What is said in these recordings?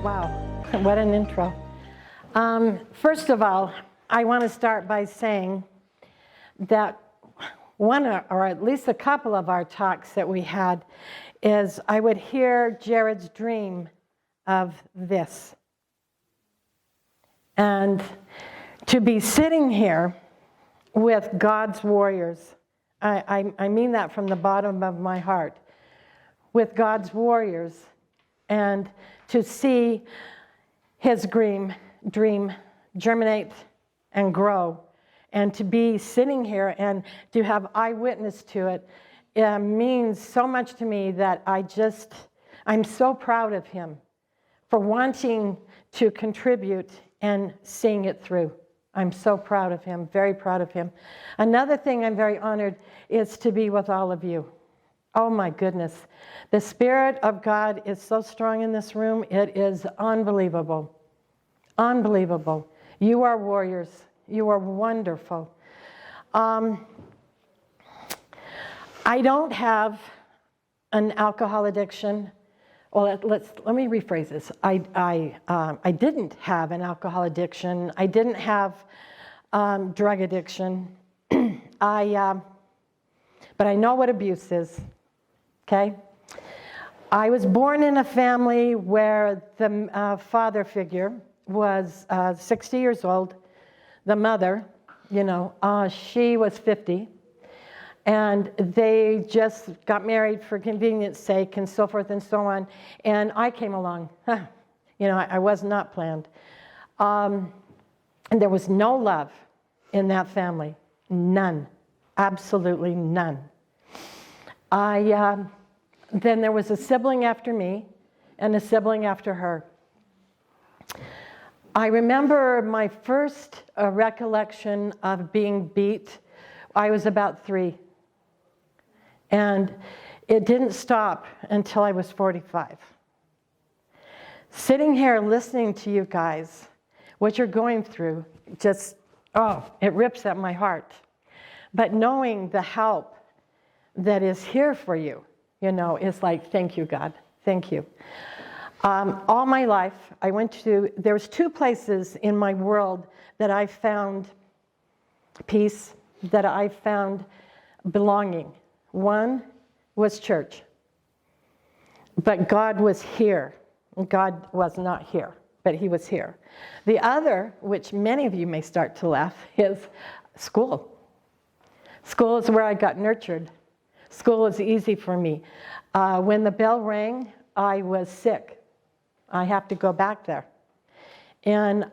Wow, what an intro. First of all, I want to start by saying that one, or at least a couple of our talks that we had, is I would hear Jared's dream of this. And to be sitting here with God's warriors, I mean that from the bottom of my heart, with God's warriors, and to see his dream germinate and grow, and to be sitting here and to have eyewitness to it, means so much to me that I'm so proud of him for wanting to contribute and seeing it through. I'm so proud of him, very proud of him. Another thing I'm very honored is to be with all of you. Oh my goodness. The Spirit of God is so strong in this room. It is unbelievable. Unbelievable. You are warriors. You are wonderful. I don't have an alcohol addiction. Well, let me rephrase this. I didn't have an alcohol addiction. I didn't have drug addiction. But I know what abuse is. Okay? I was born in a family where the father figure was 60 years old. The mother, she was 50. And they just got married for convenience sake and so forth and so on. And I came along. I was not planned. And there was no love in that family. None. Absolutely none. Then there was a sibling after me and a sibling after her. I remember my first recollection of being beat. I was about 3. And it didn't stop until I was 45. Sitting here listening to you guys, what you're going through, it rips at my heart. But knowing the help that is here for you, is like, thank you, God, thank you. All my life, there was 2 places in my world that I found peace, that I found belonging. One was church, but God was here. God was not here, but he was here. The other, which many of you may start to laugh, is school. School is where I got nurtured. School is easy for me. When the bell rang, I was sick. I have to go back there. And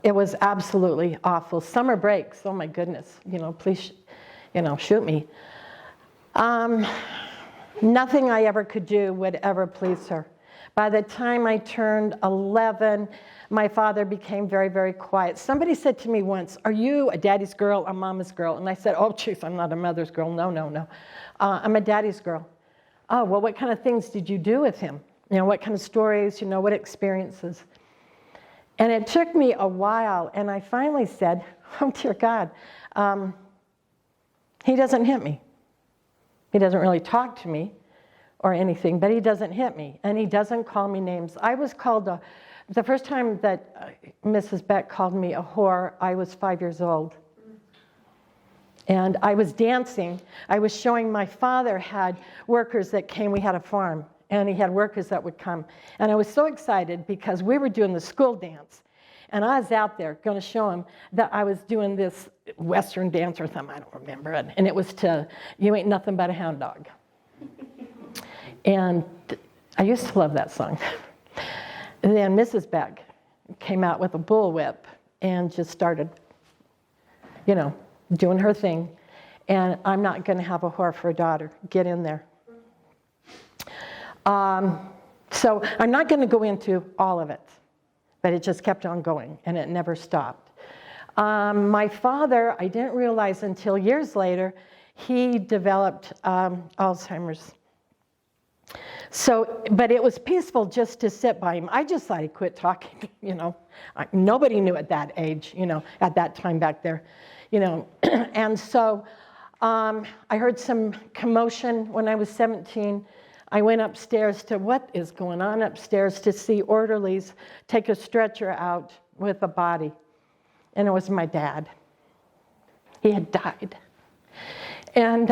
it was absolutely awful. Summer breaks, oh my goodness, please, shoot me. Nothing I ever could do would ever please her. By the time I turned 11, my father became very, very quiet. Somebody said to me once, "Are you a daddy's girl or mama's girl?" And I said, "Oh, jeez, I'm not a mother's girl. No. I'm a daddy's girl." "Oh, well, what kind of things did you do with him? What kind of stories, what experiences?" And it took me a while, and I finally said, "Oh, dear God, he doesn't hit me. He doesn't really talk to me or anything, but he doesn't hit me, and he doesn't call me names." I was called the first time that Mrs. Beck called me a whore, I was 5 years old. And I was dancing. I was showing my father had workers that came. We had a farm, and he had workers that would come. And I was so excited because we were doing the school dance. And I was out there going to show him that I was doing this Western dance or something. I don't remember it. And it was to "You Ain't Nothing But a Hound Dog." And I used to love that song. And then Mrs. Beck came out with a bullwhip and just started, doing her thing. And I'm not going to have a whore for a daughter. Get in there. So I'm not going to go into all of it, but it just kept on going, and it never stopped. My father, I didn't realize until years later, he developed Alzheimer's. But it was peaceful just to sit by him. I just thought he'd quit talking, Nobody knew at that age, at that time back there, And so I heard some commotion when I was 17. I went upstairs to what is going on upstairs to see orderlies take a stretcher out with a body. And it was my dad. He had died. And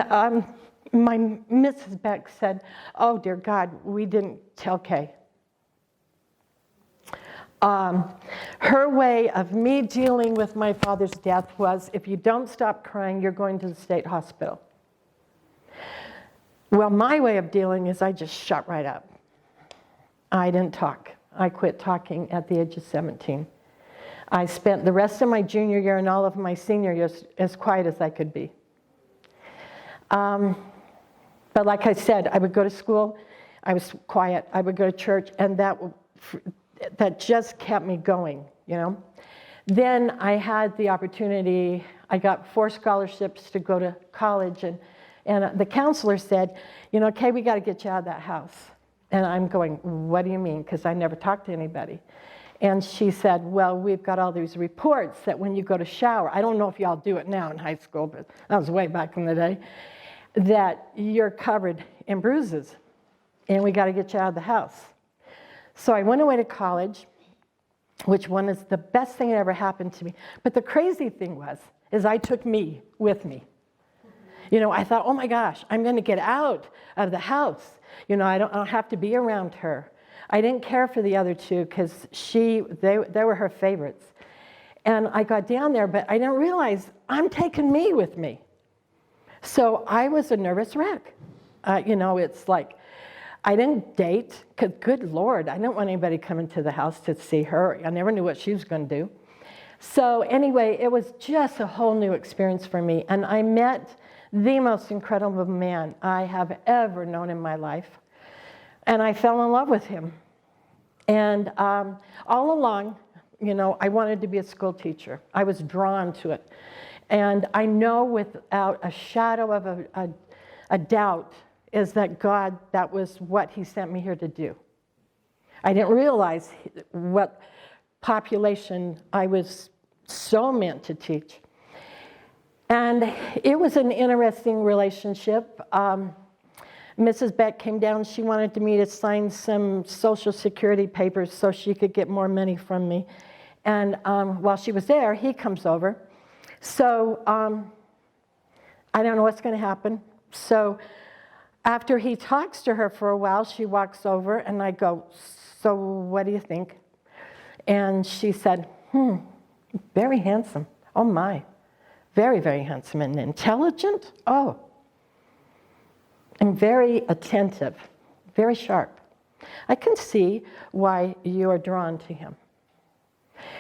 my Mrs. Beck said, oh, dear God, we didn't tell Kay. Her way of me dealing with my father's death was, if you don't stop crying, you're going to the state hospital. Well, my way of dealing is I just shut right up. I didn't talk. I quit talking at the age of 17. I spent the rest of my junior year and all of my senior years as quiet as I could be. But like I said, I would go to school, I was quiet, I would go to church, and that just kept me going, you know. Then I had the opportunity, I got 4 scholarships to go to college, and the counselor said, you know, Kay, we got to get you out of that house. And I'm going, what do you mean? Because I never talked to anybody. And she said, well, we've got all these reports that when you go to shower, I don't know if y'all do it now in high school, but that was way back in the day, that you're covered in bruises, and we got to get you out of the house. So I went away to college, which one is the best thing that ever happened to me. But the crazy thing is I took me with me. You know, I thought, oh my gosh, I'm going to get out of the house. You know, I don't have to be around her. I didn't care for the other two because they were her favorites. And I got down there, but I didn't realize I'm taking me with me. So I was a nervous wreck. You know, it's like, I didn't date, because good Lord, I didn't want anybody coming to the house to see her. I never knew what she was going to do. So anyway, it was just a whole new experience for me. And I met the most incredible man I have ever known in my life. And I fell in love with him. And all along, you know, I wanted to be a school teacher. I was drawn to it. And I know without a shadow of a doubt is that God, that was what he sent me here to do. I didn't realize what population I was so meant to teach. And it was an interesting relationship. Mrs. Beck came down. She wanted me to sign some Social Security papers so she could get more money from me. And while she was there, he comes over. So I don't know what's going to happen. So after he talks to her for a while, she walks over, and I go, so what do you think? And she said, very handsome. Oh, my. Very, very handsome and intelligent. Oh. And very attentive, very sharp. I can see why you are drawn to him.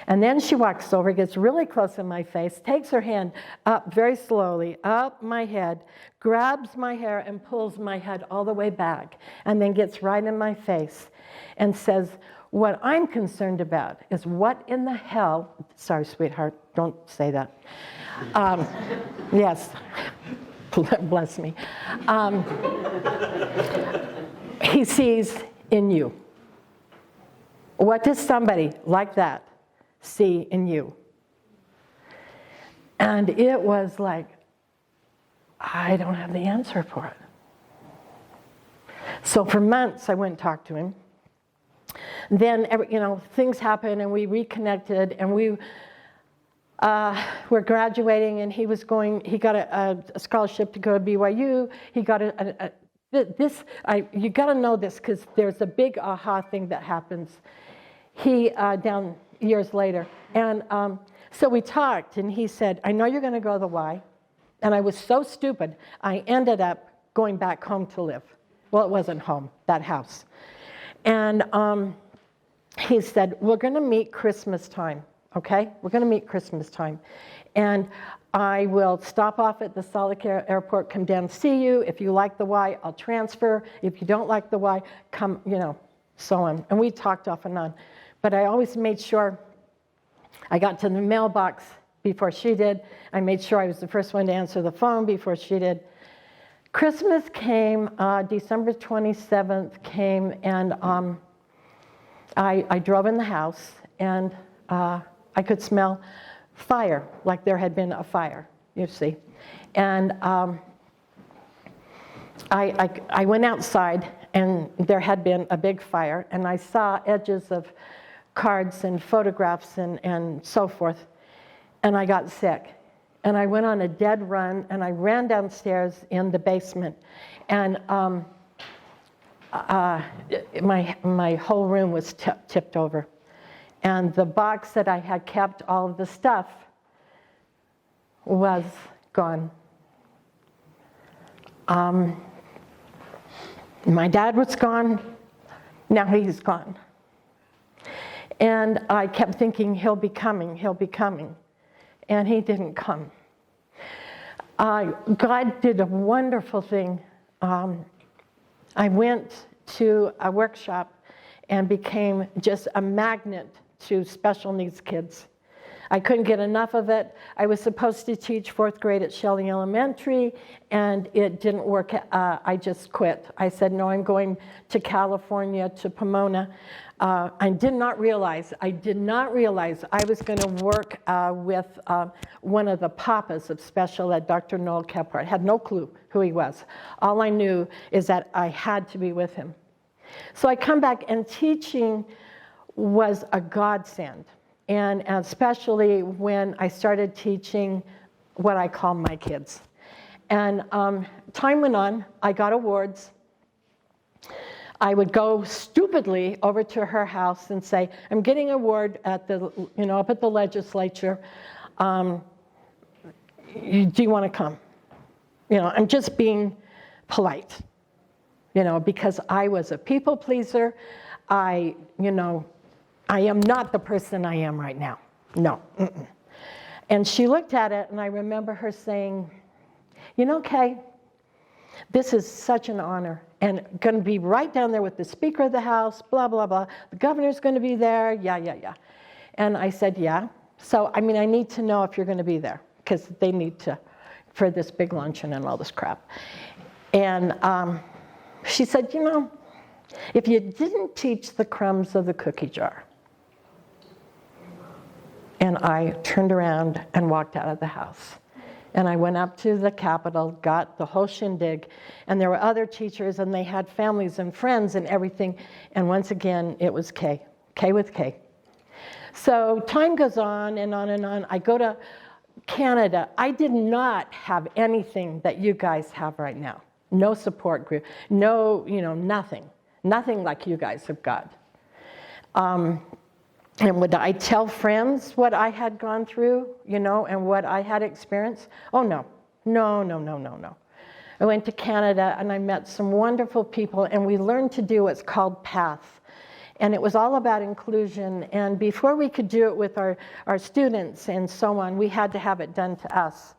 And then she walks over, gets really close in my face, takes her hand up very slowly, up my head, grabs my hair and pulls my head all the way back, and then gets right in my face and says, what I'm concerned about is what in the hell, sorry, sweetheart, don't say that. Yes, bless me. He sees in you. What does somebody like that see in you? And it was like, I don't have the answer for it. So for months I went and talked to him. Then, you know, things happened and we reconnected, and we were graduating, and he got a scholarship to go to BYU. He got you got to know this because there's a big aha thing that happens. He, down years later, and so we talked, and he said, I know you're going to go to the Y, and I was so stupid, I ended up going back home to live. Well, it wasn't home, that house. And he said, we're going to meet Christmas time, okay? We're going to meet Christmas time. And I will stop off at the Solitaire Airport, come down and see you. If you like the Y, I'll transfer. If you don't like the Y, come, you know, so on. And we talked off and on. But I always made sure I got to the mailbox before she did. I made sure I was the first one to answer the phone before she did. Christmas came, December 27th came, and I drove in the house, and I could smell fire, like there had been a fire, you see. And I went outside, and there had been a big fire, and I saw edges of cards and photographs and so forth, and I got sick. And I went on a dead run, and I ran downstairs in the basement, and my whole room was tipped over. And the box that I had kept all of the stuff was gone. My dad was gone. Now he's gone. And I kept thinking, he'll be coming. And he didn't come. God did a wonderful thing. I went to a workshop and became just a magnet to special needs kids. I couldn't get enough of it. I was supposed to teach 4th grade at Shelley Elementary, and it didn't work. I just quit. I said, no, I'm going to California, to Pomona. I did not realize I was going to work with one of the papas of special ed, Dr. Noel Kephart. I had no clue who he was. All I knew is that I had to be with him. So I come back, and teaching was a godsend. And especially when I started teaching what I call my kids. And time went on, I got awards. I would go stupidly over to her house and say, I'm getting an award at up at the legislature. Do you want to come? I'm just being polite, because I was a people pleaser. I am not the person I am right now. No. Mm-mm. And she looked at it, and I remember her saying, Kay, this is such an honor, and going to be right down there with the Speaker of the House, blah, blah, blah. The governor's going to be there, yeah. And I said, yeah. So, I need to know if you're going to be there, because they need to, for this big luncheon and all this crap. And she said, if you didn't teach the crumbs of the cookie jar. And I turned around and walked out of the house. And I went up to the Capitol, got the whole shindig, and there were other teachers, and they had families and friends and everything. And once again, it was K with K. So time goes on and on and on. I go to Canada. I did not have anything that you guys have right now. No support group, no, nothing. Nothing like you guys have got. And would I tell friends what I had gone through, and what I had experienced? Oh, no. I went to Canada, and I met some wonderful people, and we learned to do what's called PATH. And it was all about inclusion. And before we could do it with our students and so on, we had to have it done to us.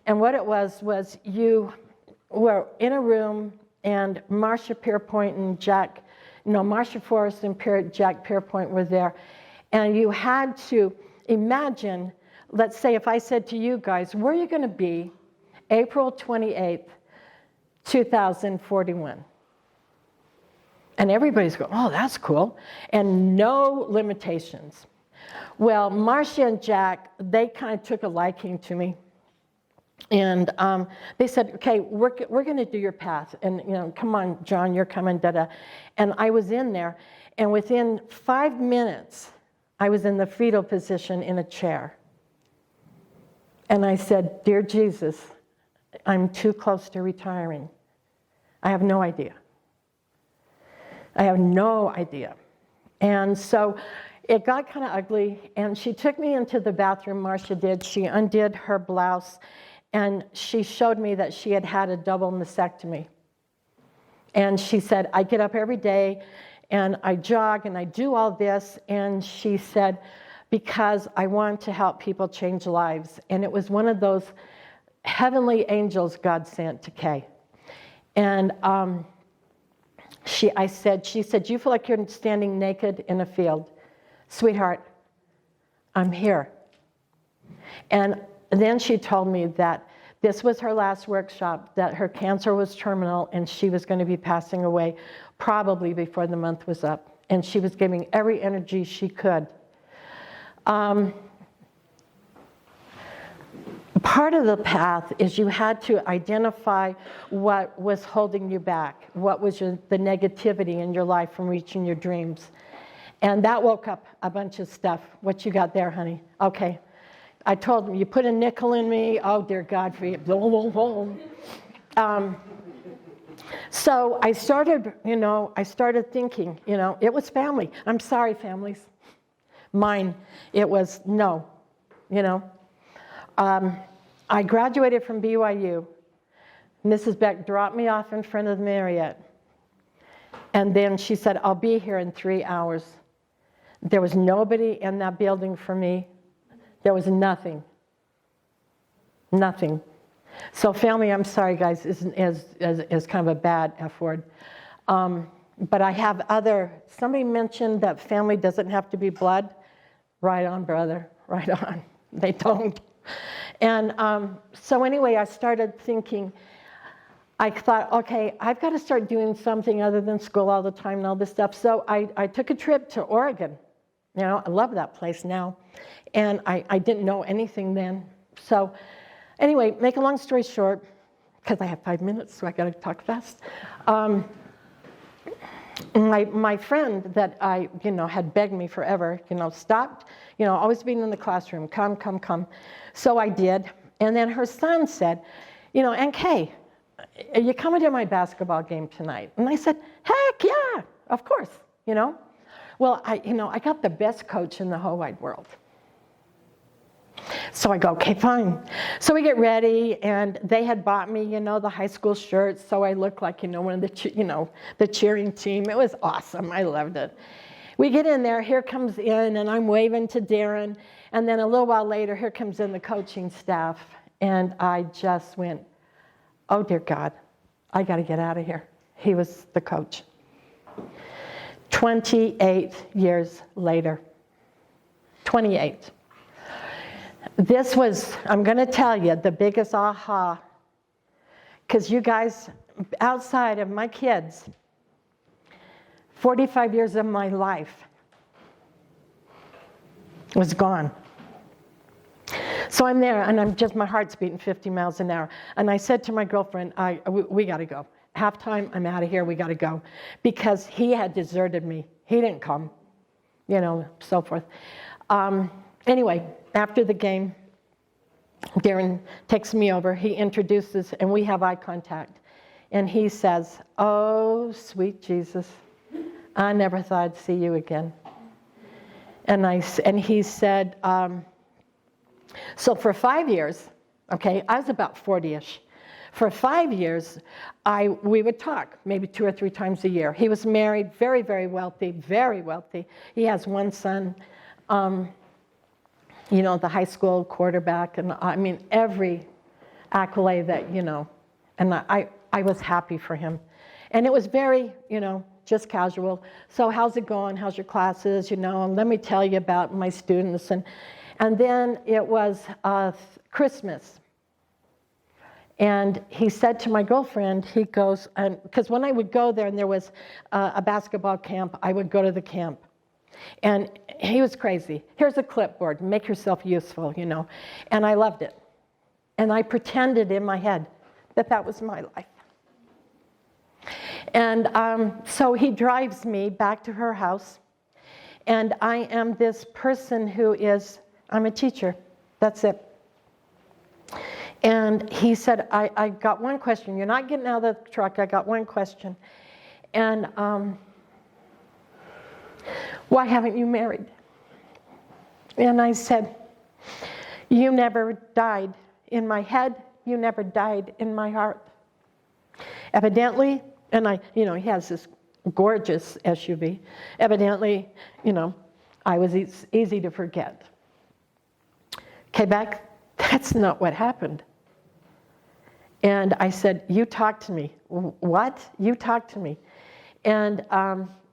And what it was you were in a room, and Marcia Pierpoint and Marcia Forrest and Jack Pierpoint were there. And you had to imagine, let's say if I said to you guys, where are you going to be April 28th, 2041? And everybody's going, oh, that's cool. And no limitations. Well, Marcia and Jack, they kind of took a liking to me. And they said, okay, we're going to do your path. And, come on, John, you're coming, da-da. And I was in there. And within 5 minutes, I was in the fetal position in a chair. And I said, dear Jesus, I'm too close to retiring. I have no idea. And so it got kind of ugly. And she took me into the bathroom, Marcia did. She undid her blouse. And she showed me that she had had a double mastectomy. And she said, I get up every day, and I jog, and I do all this. And she said, because I want to help people change lives. And it was one of those heavenly angels God sent to Kay. And she said, you feel like you're standing naked in a field. Sweetheart, I'm here. And then she told me that this was her last workshop, that her cancer was terminal, and she was going to be passing away probably before the month was up. And she was giving every energy she could. part of the path is you had to identify what was holding you back, what was the negativity in your life from reaching your dreams. And that woke up a bunch of stuff. What you got there, honey? Okay. I told him, you put a nickel in me. Oh, dear God, for you. So I started thinking, it was family. I'm sorry, families. Mine, it was no, I graduated from BYU. Mrs. Beck dropped me off in front of the Marriott. And then she said, I'll be here in 3 hours. There was nobody in that building for me. There was nothing. Nothing. So family, I'm sorry, guys, is kind of a bad F word. But I have somebody mentioned that family doesn't have to be blood. Right on, brother, right on. They don't. And so anyway, I started thinking, I thought, okay, I've got to start doing something other than school all the time and all this stuff. So I took a trip to Oregon. I love that place now. And I didn't know anything then. So anyway, make a long story short, because I have 5 minutes, so I got to talk fast. My friend that had begged me forever, stopped, always being in the classroom, come. So I did. And then her son said, and Kay, are you coming to my basketball game tonight? And I said, heck yeah, of course, Well, I got the best coach in the whole wide world. So I go, okay, fine. So we get ready, and they had bought me, the high school shirts, so I looked like, one of the cheering team. It was awesome. I loved it. We get in there. Here comes in, and I'm waving to Darren. And then a little while later, here comes in the coaching staff, and I just went, oh, dear God, I got to get out of here. He was the coach. 28 years later. 28. This was, I'm going to tell you, the biggest aha. Because you guys, outside of my kids, 45 years of my life was gone. So I'm there, and my heart's beating 50 miles an hour. And I said to my girlfriend, we got to go. Halftime, I'm out of here, we got to go. Because he had deserted me. He didn't come, so forth. Anyway, after the game, Darren takes me over. He introduces, and we have eye contact. And he says, oh, sweet Jesus, I never thought I'd see you again. And he said, so for 5 years, okay, I was about 40-ish. For 5 years, we would talk maybe 2 or 3 times a year. He was married, very, very wealthy, very wealthy. He has one son, the high school quarterback, and every accolade that, and I was happy for him. And it was very, just casual. So how's it going? How's your classes? And let me tell you about my students. And then it was Christmas. And he said to my girlfriend, he goes, because when I would go there and there was a basketball camp, I would go to the camp. And he was crazy. Here's a clipboard, make yourself useful, And I loved it. And I pretended in my head that was my life. And so he drives me back to her house. And I am this person I'm a teacher. That's it. And he said, I got one question. You're not getting out of the truck. I got one question. And why haven't you married? And I said, you never died in my head. You never died in my heart. Evidently, and he has this gorgeous SUV. Evidently, I was easy to forget. Okay, Beck, that's not what happened. And I said, you talk to me. What? You talk to me. And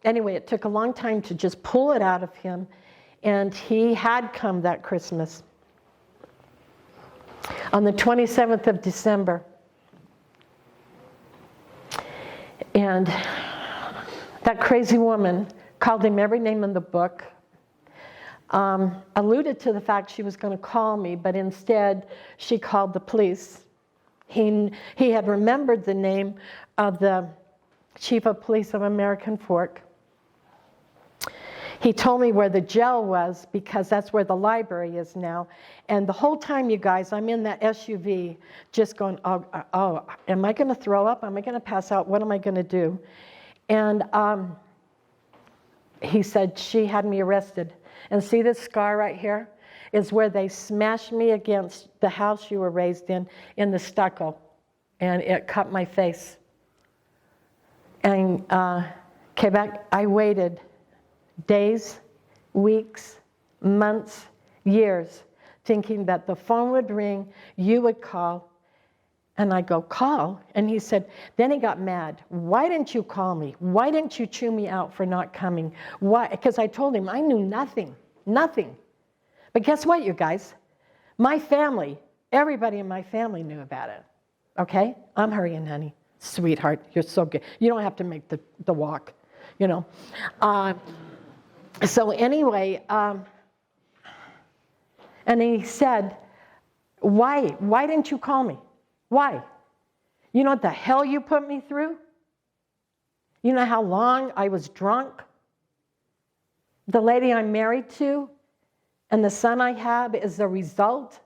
anyway, it took a long time to just pull it out of him. And he had come that Christmas. On the 27th of December. And that crazy woman called him every name in the book. alluded to the fact she was going to call me, but instead she called the police. He had remembered the name of the chief of police of American Fork. He told me where the jail was because that's where the library is now. And the whole time, you guys, I'm in that SUV just going, oh, am I going to throw up? Am I going to pass out? What am I going to do? And he said, she had me arrested. And see this scar right here? Is where they smashed me against the house you were raised in the stucco. And it cut my face. And came back, I waited days, weeks, months, years, thinking that the phone would ring, you would call, and I go, call? And he said, then he got mad. Why didn't you call me? Why didn't you chew me out for not coming? Why? Because I told him I knew nothing. But guess what, you guys? My family, everybody in my family knew about it. Okay? I'm hurrying, honey. Sweetheart, you're so good. You don't have to make the walk, you know. So anyway, and he said, why didn't you call me? Why? You know what the hell you put me through? You know how long I was drunk? The lady I'm married to and the son I have is the result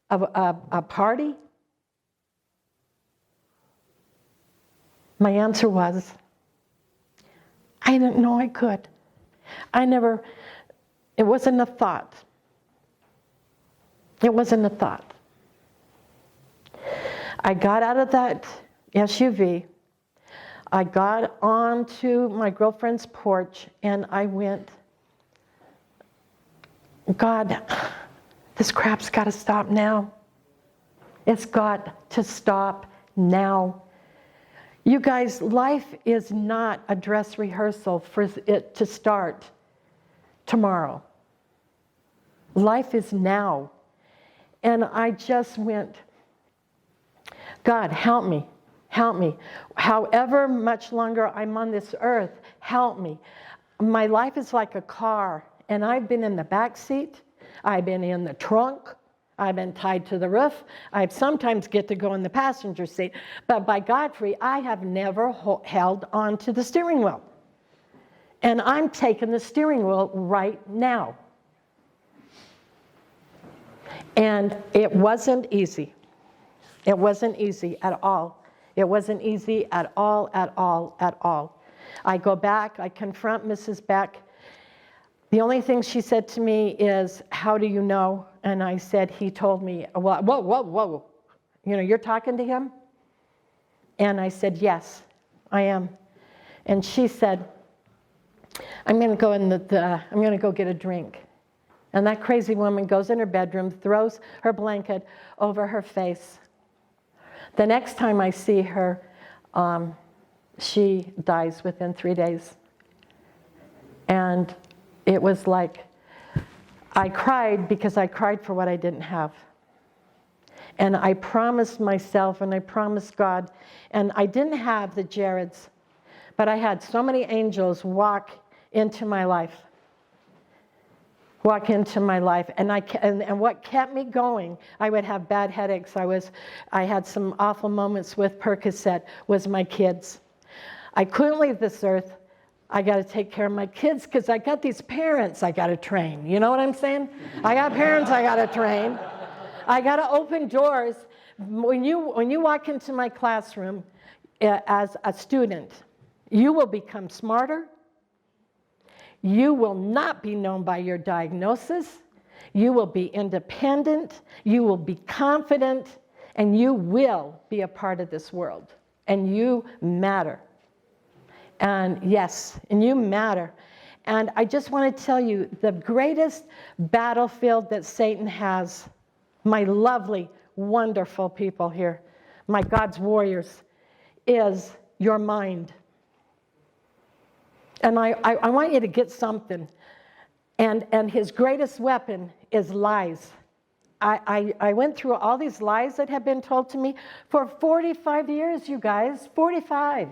of a party? My answer was, I didn't know I could. It wasn't a thought. It wasn't a thought. I got out of that SUV. I got onto my girlfriend's porch and I went, God, this crap's got to stop now. It's got to stop now. You guys, life is not a dress rehearsal for it to start tomorrow. Life is now. And I just went, God, help me. Help me. However much longer I'm on this earth, help me. My life is like a car, and I've been in the back seat. I've been in the trunk. I've been tied to the roof. I sometimes get to go in the passenger seat. But by Godfrey, I have never held on to the steering wheel. And I'm taking the steering wheel right now. And it wasn't easy. It wasn't easy at all. It wasn't easy at all, at all, at all. I go back, I confront Mrs. Beck. The only thing she said to me is, how do you know? And I said, he told me, well, whoa. You know, you're talking to him? And I said, yes, I am. And she said, I'm going to go I'm going to go get a drink. And that crazy woman goes in her bedroom, throws her blanket over her face. The next time I see her, she dies within 3 days. And it was like, I cried because I cried for what I didn't have. And I promised myself and I promised God, and I didn't have the Jareds, but I had so many angels walk into my life. And what kept me going, I would have bad headaches. I had some awful moments with Percocet, was my kids. I couldn't leave this earth. I got to take care of my kids because I got these parents I got to train. You know what I'm saying? I got parents I got to train. I got to open doors. When you walk into my classroom as a student, you will become smarter. You will not be known by your diagnosis. You will be independent. You will be confident. And you will be a part of this world. And you matter. And yes, and you matter. And I just want to tell you, the greatest battlefield that Satan has, my lovely, wonderful people here, my God's warriors, is your mind. And I want you to get something. And his greatest weapon is lies. I went through all these lies that have been told to me for 45 years, you guys, 45.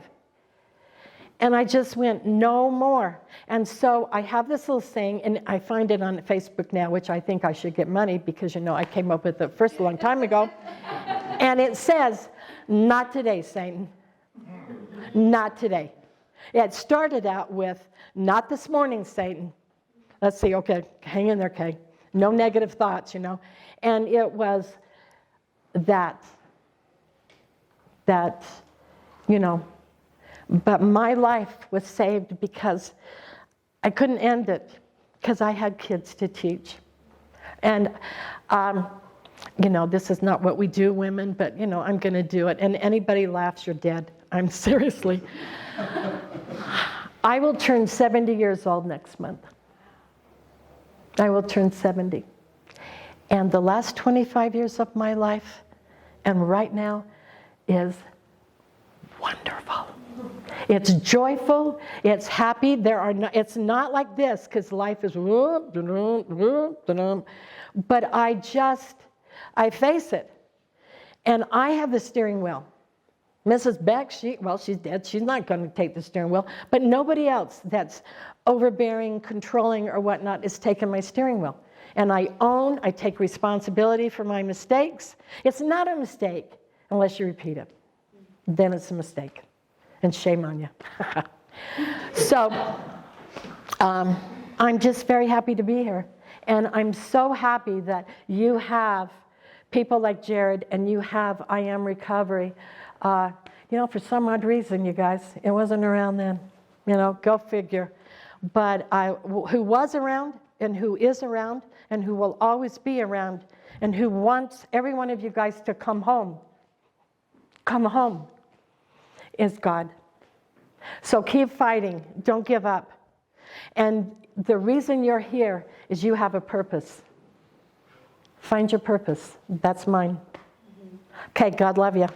And I just went, no more. And so I have this little saying, and I find it on Facebook now, which I think I should get money because, I came up with it first a long time ago. And it says, not today, Satan. Not today. It started out with, not this morning, Satan. Let's see, okay, hang in there, Kay. No negative thoughts, And it was that, but my life was saved because I couldn't end it because I had kids to teach. And, this is not what we do, women, but, I'm going to do it. And anybody laughs, you're dead. I'm seriously. I will turn 70 years old next month. I will turn 70. And the last 25 years of my life, and right now, is wonderful. It's joyful. It's happy. It's not like this because life is, but I face it. And I have the steering wheel. Mrs. Beck, she's dead. She's not going to take the steering wheel. But nobody else that's overbearing, controlling, or whatnot is taking my steering wheel. And I take responsibility for my mistakes. It's not a mistake unless you repeat it. Then it's a mistake. And shame on you. So I'm just very happy to be here. And I'm so happy that you have people like Jared and you have I Am Recovery. For some odd reason, you guys, it wasn't around then. Go figure. But who was around and who is around and who will always be around and who wants every one of you guys to come home is God. So keep fighting. Don't give up. And the reason you're here is you have a purpose. Find your purpose. That's mine. Okay, God love you.